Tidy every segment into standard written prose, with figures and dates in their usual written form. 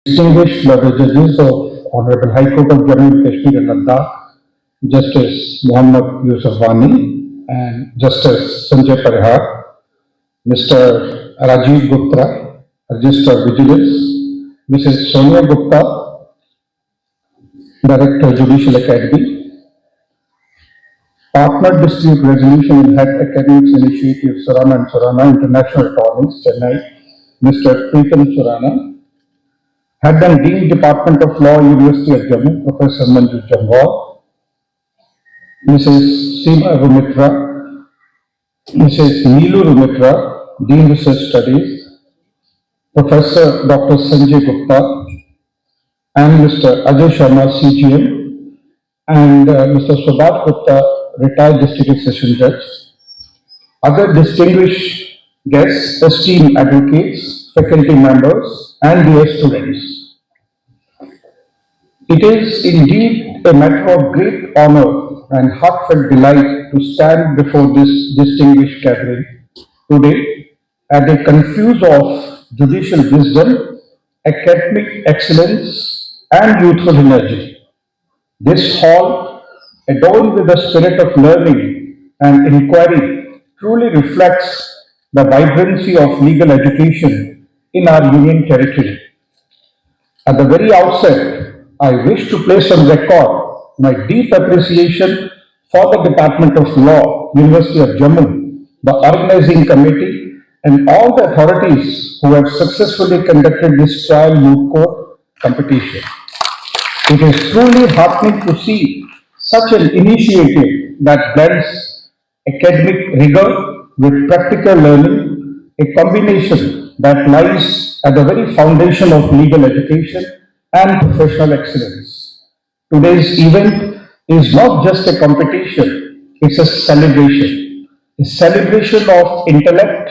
Distinguished brother judges of Honorable High Court of Jammu and Kashmir and Ladakh, Justice Muhammad Yusuf Wani and Justice Sanjay Parihar, Mr. Rajiv Gupta, Register of Vigilance, Mrs. Sonia Gupta, Director Judicial Academy, Partner Dispute Resolution and Head Academics Initiative Surana and Surana International Attorneys, Chennai, Mr. Preetham Surana, Head and Dean Department of Law, University of Jammu, Professor Manju Jamwal, Mrs. Seema Rumitra, Mrs. Neelu Rumitra, Dean Research Studies, Professor Dr. Sanjay Gupta, and Mr. Ajay Sharma, CGM, and Mr. Subhat Gupta, retired district session judge, other distinguished guests, esteemed advocates, faculty members, and dear students. It is indeed a matter of great honor and heartfelt delight to stand before this distinguished gathering today at the confluence of judicial wisdom, academic excellence, and youthful energy. This hall, adorned with the spirit of learning and inquiry, truly reflects the vibrancy of legal education in our union territory. At the very outset, I wish to place on record my deep appreciation for the Department of Law, University of Jammu, the organizing committee, and all the authorities who have successfully conducted this trial moot court competition. It is truly heartening to see such an initiative that blends academic rigor with practical learning, a combination that lies at the very foundation of legal education and professional excellence. Today's event is not just a competition, it's a celebration of intellect,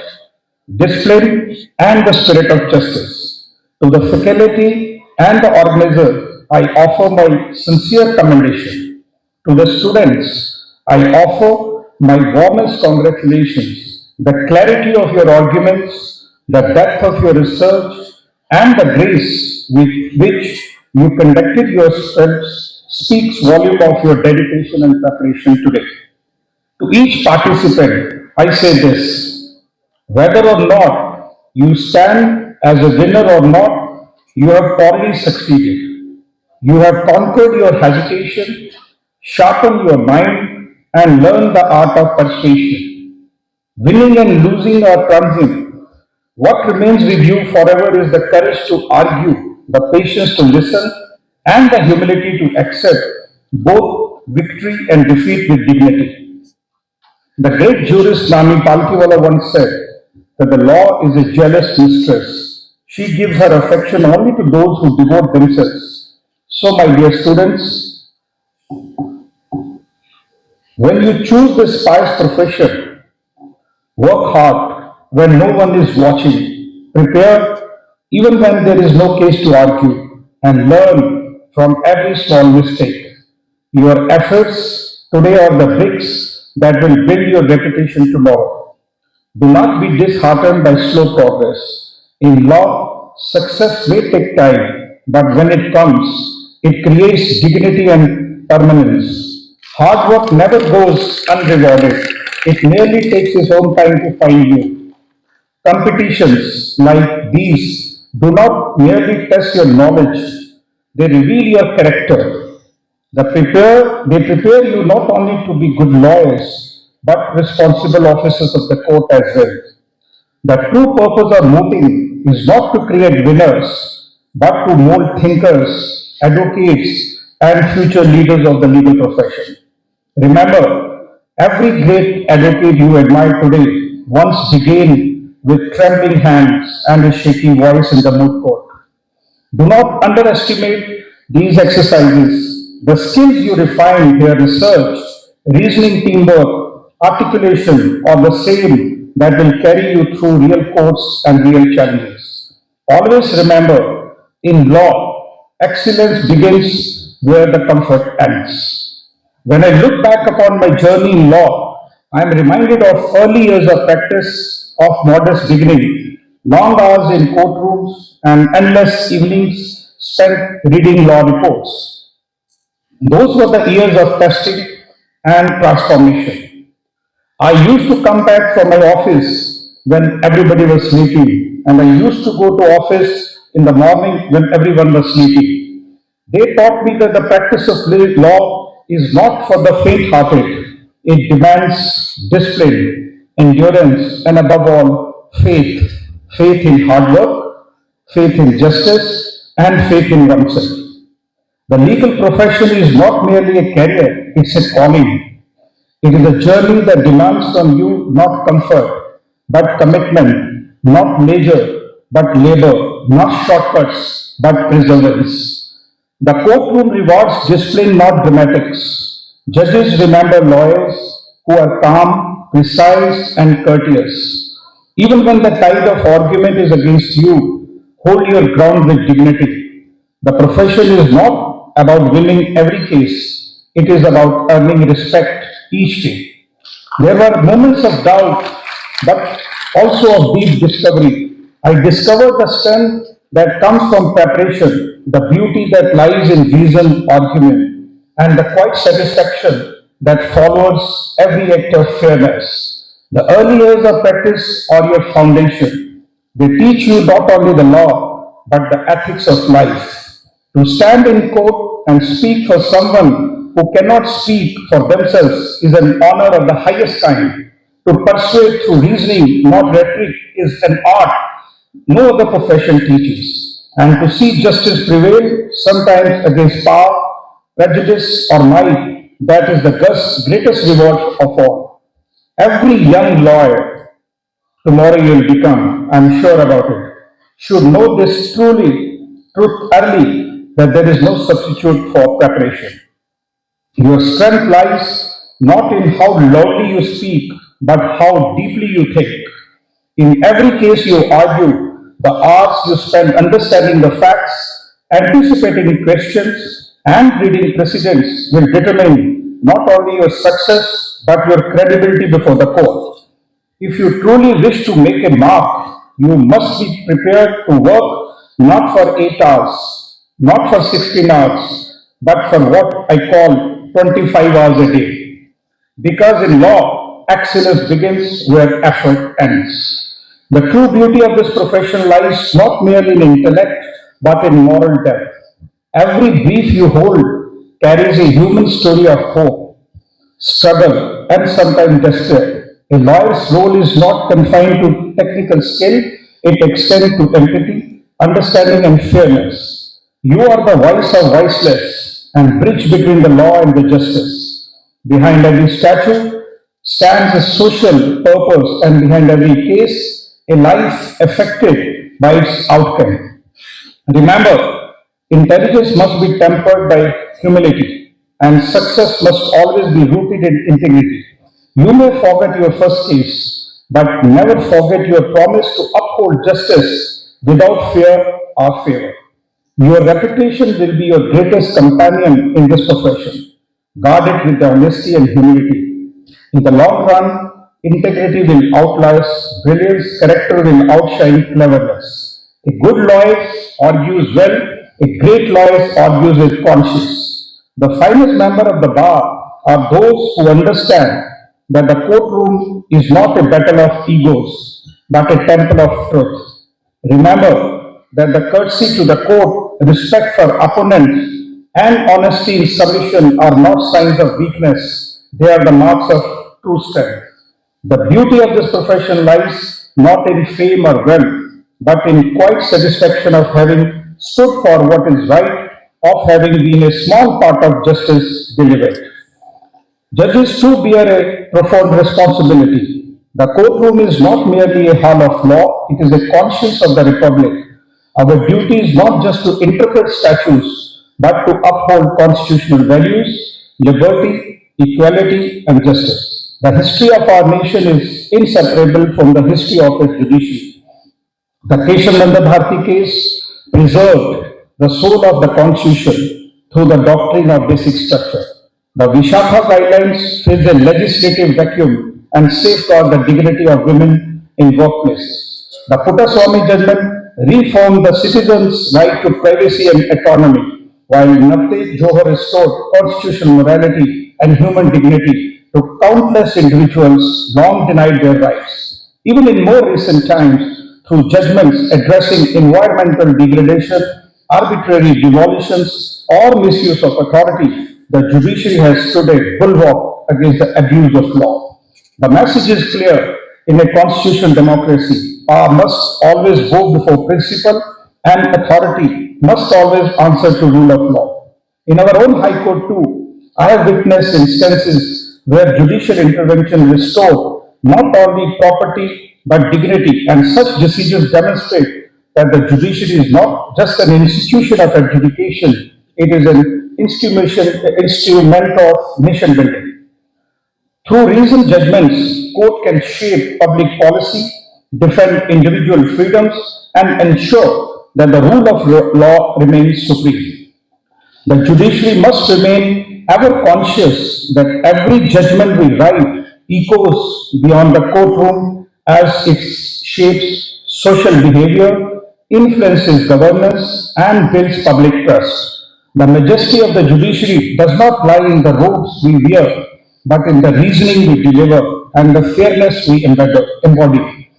discipline, and the spirit of justice. To the faculty and the organizer, I offer my sincere commendation. To the students, I offer my warmest congratulations. The clarity of your arguments, the depth of your research, and the grace with which you conducted yourselves speaks volume of your dedication and preparation today. To each participant, I say this: whether or not you stand as a winner or not, you have already succeeded. You have conquered your hesitation, sharpened your mind, and learned the art of persuasion. Winning and losing are transient. What remains with you forever is the courage to argue, the patience to listen, and the humility to accept both victory and defeat with dignity. The great jurist Nami Palkiwala once said that the law is a jealous mistress. She gives her affection only to those who devote themselves. So, my dear students, when you choose this pious profession, work hard when no one is watching. Prepare even when there is no case to argue, and learn from every small mistake. Your efforts today are the bricks that will build your reputation tomorrow. Do not be disheartened by slow progress. In law, success may take time, but when it comes, it creates dignity and permanence. Hard work never goes unrewarded. It merely takes its own time to find you. Competitions like these do not merely test your knowledge, they reveal your character. They prepare you not only to be good lawyers, but responsible officers of the court as well. The true purpose of mooting is not to create winners, but to mold thinkers, advocates, and future leaders of the legal profession. Remember, every great advocate you admire today once began with trembling hands and a shaky voice in the moot court. Do not underestimate these exercises. The skills you refine here, research, reasoning, teamwork, articulation, are the same that will carry you through real courts and real challenges. Always remember, in law, excellence begins where the comfort ends. When I look back upon my journey in law, I am reminded of early years of practice of modest beginning, long hours in courtrooms, and endless evenings spent reading law reports. Those were the years of testing and transformation. I used to come back from my office when everybody was sleeping, and I used to go to office in the morning when everyone was sleeping. They taught me that the practice of law is not for the faint-hearted. It demands discipline, endurance, and above all, faith. Faith in hard work, faith in justice, and faith in oneself. The legal profession is not merely a career, it's a calling. It is a journey that demands from you not comfort, but commitment, not leisure, but labor, not shortcuts, but perseverance. The courtroom rewards discipline, not dramatics. Judges remember lawyers who are calm, precise, and courteous. Even when the tide of argument is against you, hold your ground with dignity. The profession is not about winning every case, it is about earning respect each day. There were moments of doubt, but also of deep discovery. I discovered the strength that comes from preparation, the beauty that lies in reasoned argument, and the quiet satisfaction that follows every act of fairness. The early years of practice are your foundation. They teach you not only the law, but the ethics of life. To stand in court and speak for someone who cannot speak for themselves is an honor of the highest kind. To persuade through reasoning, not rhetoric, is an art no other profession teaches. And to see justice prevail, sometimes against power, prejudice, or might, that is the greatest reward of all. Every young lawyer tomorrow you will become, I'm sure about it, should know this truth early, that there is no substitute for preparation. Your strength lies not in how loudly you speak, but how deeply you think. In every case you argue, the hours you spend understanding the facts, anticipating questions, and reading precedents will determine not only your success but your credibility before the court. If you truly wish to make a mark, you must be prepared to work not for 8 hours, not for 16 hours, but for what I call 25 hours a day. Because in law, excellence begins where effort ends. The true beauty of this profession lies not merely in intellect, but in moral depth. Every brief you hold carries a human story of hope, struggle, and sometimes despair. A lawyer's role is not confined to technical skill, it extends to empathy, understanding, and fairness. You are the voice of voiceless and bridge between the law and the justice. Behind every statute stands a social purpose, and behind every case, a life affected by its outcome. Remember, intelligence must be tempered by humility, and success must always be rooted in integrity. You may forget your first case, but never forget your promise to uphold justice without fear or favor. Your reputation will be your greatest companion in this profession. Guard it with honesty and humility. In the long run, integrity will outlast brilliance, character will outshine cleverness. A good lawyer argues well, a great lawyer argues with conscience. The finest member of the bar are those who understand that the courtroom is not a battle of egos, but a temple of truth. Remember that the courtesy to the court, respect for opponents, and honesty in submission are not signs of weakness, they are the marks of true strength. The beauty of this profession lies not in fame or wealth, but in quiet satisfaction of having stood for what is right, of having been a small part of justice delivered. Judges too bear a profound responsibility. The courtroom is not merely a hall of law, it is a conscience of the republic. Our duty is not just to interpret statutes, but to uphold constitutional values, liberty, equality, and justice. The history of our nation is inseparable from the history of its judiciary. The Keshav Bharti case preserved the soul of the constitution through the doctrine of basic structure. The Vishakha guidelines fill a legislative vacuum and safeguard the dignity of women in workplaces. The Puttaswamy judgment reformed the citizens' right to privacy and autonomy, while Navtej Johar restored constitutional morality and human dignity to countless individuals long denied their rights. Even in more recent times, through judgments addressing environmental degradation, arbitrary demolitions, or misuse of authority, the judiciary has stood a bulwark against the abuse of law. The message is clear. In a constitutional democracy, power must always go before principle and authority must always answer to rule of law. In our own High Court too, I have witnessed instances where judicial intervention restored not only property but dignity, and such decisions demonstrate that the judiciary is not just an institution of adjudication, it is an instrument of nation building. Through reasoned judgments, court can shape public policy, defend individual freedoms, and ensure that the rule of law remains supreme. The judiciary must remain ever conscious that every judgment we write echoes beyond the courtroom as it shapes social behavior, influences governance, and builds public trust. The majesty of the judiciary does not lie in the robes we wear, but in the reasoning we deliver and the fairness we embody.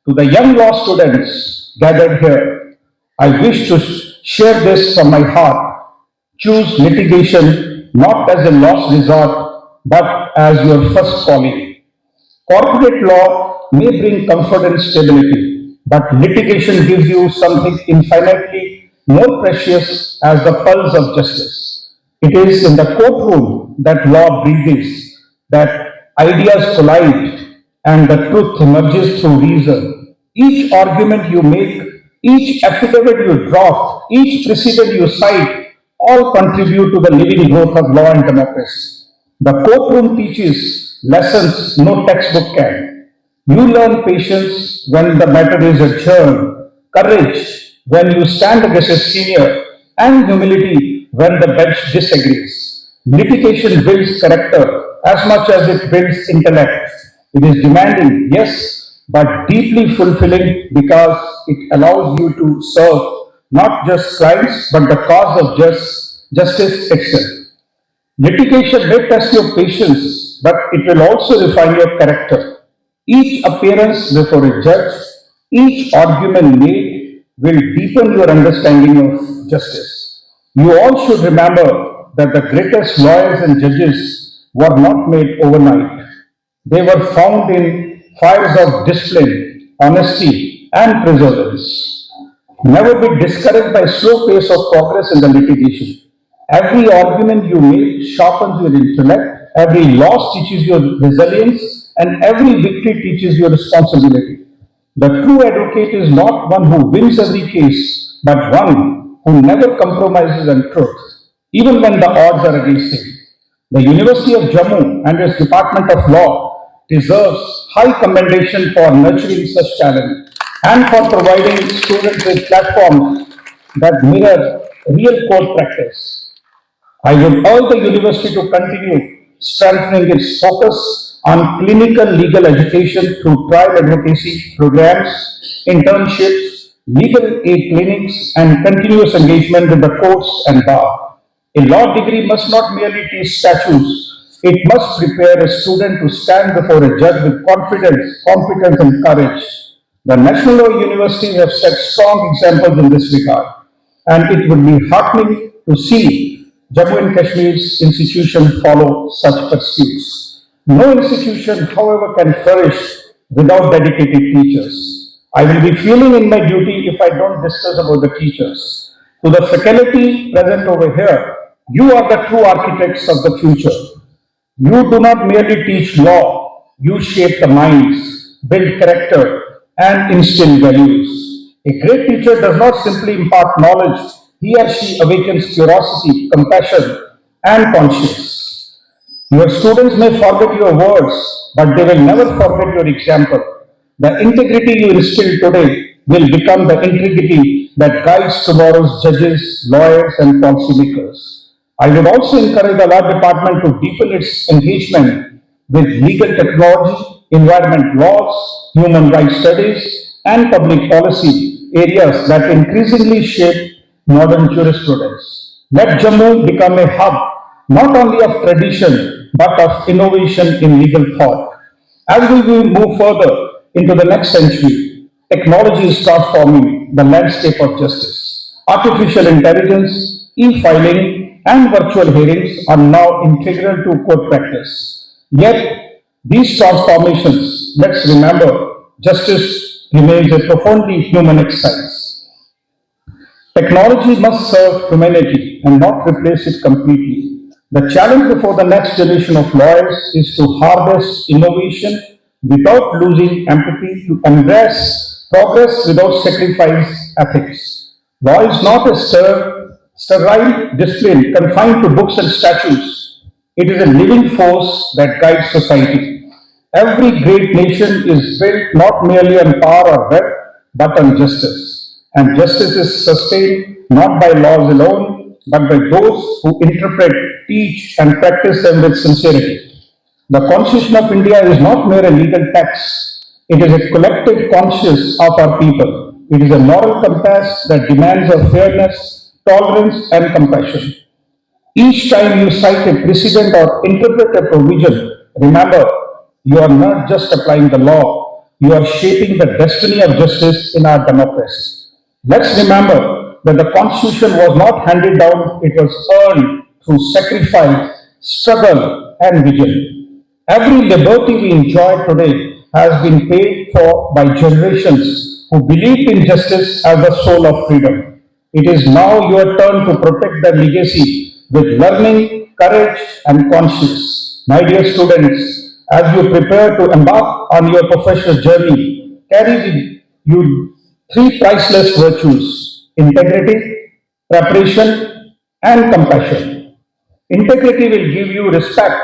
To the young law students gathered here, I wish to share this from my heart. Choose litigation not as a last resort, but as your first calling. Corporate law may bring comfort and stability, but litigation gives you something infinitely more precious as the pulse of justice. It is in the courtroom that law breathes, that ideas collide, and the truth emerges through reason. Each argument you make, each affidavit you draft, each precedent you cite, all contribute to the living growth of law and democracy. The courtroom teaches lessons no textbook can. You learn patience when the matter is adjourned, courage when you stand against a senior, and humility when the bench disagrees. Litigation builds character as much as it builds intellect. It is demanding, yes, but deeply fulfilling because it allows you to serve not just clients but the cause of justice itself. Litigation may test your patience, but it will also refine your character. Each appearance before a judge, each argument made will deepen your understanding of justice. You all should remember that the greatest lawyers and judges were not made overnight. They were found in fires of discipline, honesty, and perseverance. Never be discouraged by slow pace of progress in the litigation. Every argument you make sharpens your intellect, every loss teaches you resilience, and every victory teaches you responsibility. The true advocate is not one who wins every case, but one who never compromises on truth, even when the odds are against him. The University of Jammu and its Department of Law deserves high commendation for nurturing such talent and for providing students with platforms that mirror real court practice. I would urge the university to continue strengthening its focus on clinical legal education through trial advocacy programs, internships, legal aid clinics, and continuous engagement with the courts and bar. A law degree must not merely teach statutes, it must prepare a student to stand before a judge with confidence, competence, and courage. The National Law Universities have set strong examples in this regard, and it would be heartening to see Jammu and Kashmir's institution follow such pursuits. No institution, however, can flourish without dedicated teachers. I will be feeling in my duty if I don't discuss about the teachers. To the faculty present over here, you are the true architects of the future. You do not merely teach law, you shape the minds, build character, and instill values. A great teacher does not simply impart knowledge, he or she awakens curiosity, compassion, and conscience. Your students may forget your words, but they will never forget your example. The integrity you instill today will become the integrity that guides tomorrow's judges, lawyers, and policymakers. I would also encourage the law department to deepen its engagement with legal technology, environment laws, human rights studies, and public policy areas that increasingly shape modern jurisprudence. Let Jammu become a hub not only of tradition but of innovation in legal thought. As we will move further into the next century, technology is transforming the landscape of justice. Artificial intelligence, e-filing, and virtual hearings are now integral to court practice. Yet, these transformations, let's remember, justice remains a profoundly human exercise. Technology must serve humanity and not replace it completely. The challenge before the next generation of lawyers is to harvest innovation without losing empathy, to embrace progress without sacrifice ethics. Law is not a sterile discipline confined to books and statutes. It is a living force that guides society. Every great nation is built not merely on power or wealth, but on justice. And justice is sustained not by laws alone, but by those who interpret, teach, and practice them with sincerity. The Constitution of India is not mere a legal text, it is a collective conscience of our people. It is a moral compass that demands of fairness, tolerance, and compassion. Each time you cite a precedent or interpret a provision, remember you are not just applying the law, you are shaping the destiny of justice in our democracy. Let's remember that the Constitution was not handed down, it was earned through sacrifice, struggle, and vision. Every liberty we enjoy today has been paid for by generations who believed in justice as the soul of freedom. It is now your turn to protect the legacy with learning, courage, and conscience. My dear students, as you prepare to embark on your professional journey, carry with you three priceless virtues: integrity, preparation, and compassion. Integrity will give you respect,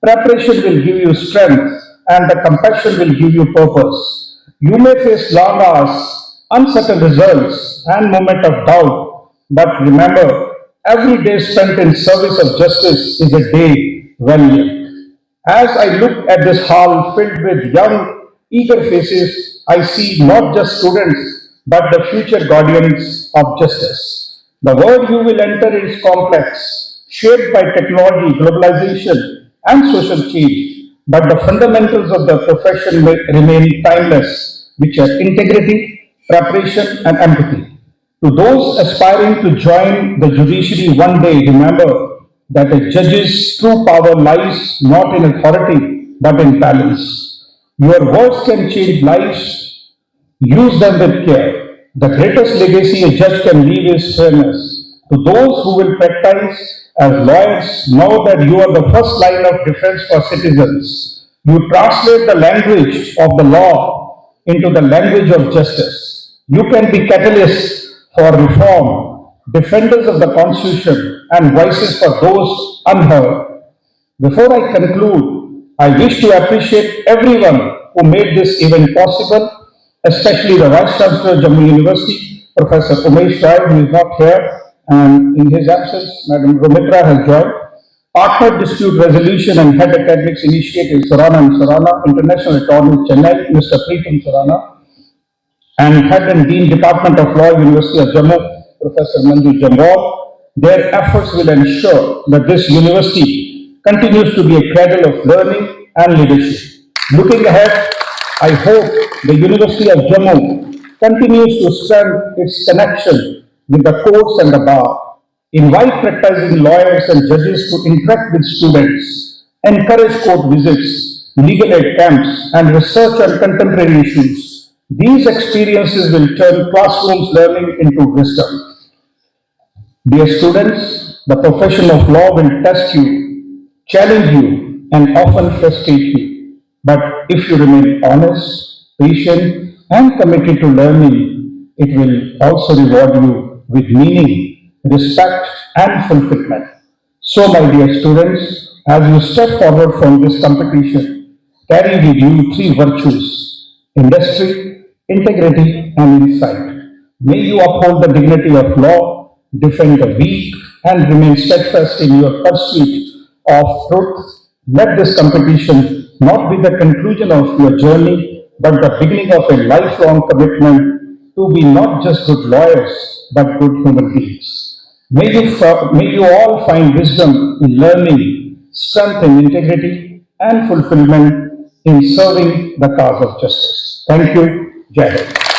preparation will give you strength, and the compassion will give you purpose. You may face long hours, uncertain results, and moment of doubt, but remember, every day spent in service of justice is a day well lived. As I look at this hall filled with young, eager faces, I see not just students, but the future guardians of justice. The world you will enter is complex, shaped by technology, globalization, and social change, but the fundamentals of the profession may remain timeless, which are integrity, preparation, and empathy. To those aspiring to join the judiciary one day, remember that a judge's true power lies not in authority but in balance. Your words can change lives. Use them with care. The greatest legacy a judge can leave is fairness. To those who will practice as lawyers, know that you are the first line of defense for citizens. You translate the language of the law into the language of justice. You can be catalysts for reform, defenders of the Constitution, and voices for those unheard. Before I conclude, I wish to appreciate everyone who made this event possible, especially the Vice Chancellor of Jammu University, Professor Umesh Rai, who is not here, and in his absence, Madam Romitra has joined. Partner Dispute Resolution and Head Academics Initiative, Sarana and Sarana, International Attorney, Chennai, Mr. Preetam Sarana, and Head and Dean Department of Law, University of Jammu, Professor Manju Jamwal. Their efforts will ensure that this university continues to be a cradle of learning and leadership. Looking ahead, I hope the University of Jammu continues to strengthen its connection with the courts and the bar, invite practicing lawyers and judges to interact with students, encourage court visits, legal aid camps, and research on contemporary issues. These experiences will turn classrooms learning into wisdom. Dear students, the profession of law will test you, challenge you, and often frustrate you. But if you remain honest, patient, and committed to learning, it will also reward you with meaning, respect, and fulfillment. So, my dear students, as you step forward from this competition, carry with you three virtues: industry, integrity, and insight. May you uphold the dignity of law, defend the weak, and remain steadfast in your pursuit of truth. Let this competition not be the conclusion of your journey, but the beginning of a lifelong commitment to be not just good lawyers, but good human beings. May you all find wisdom in learning, strength in integrity, and fulfillment in serving the cause of justice. Thank you. Jai Hind.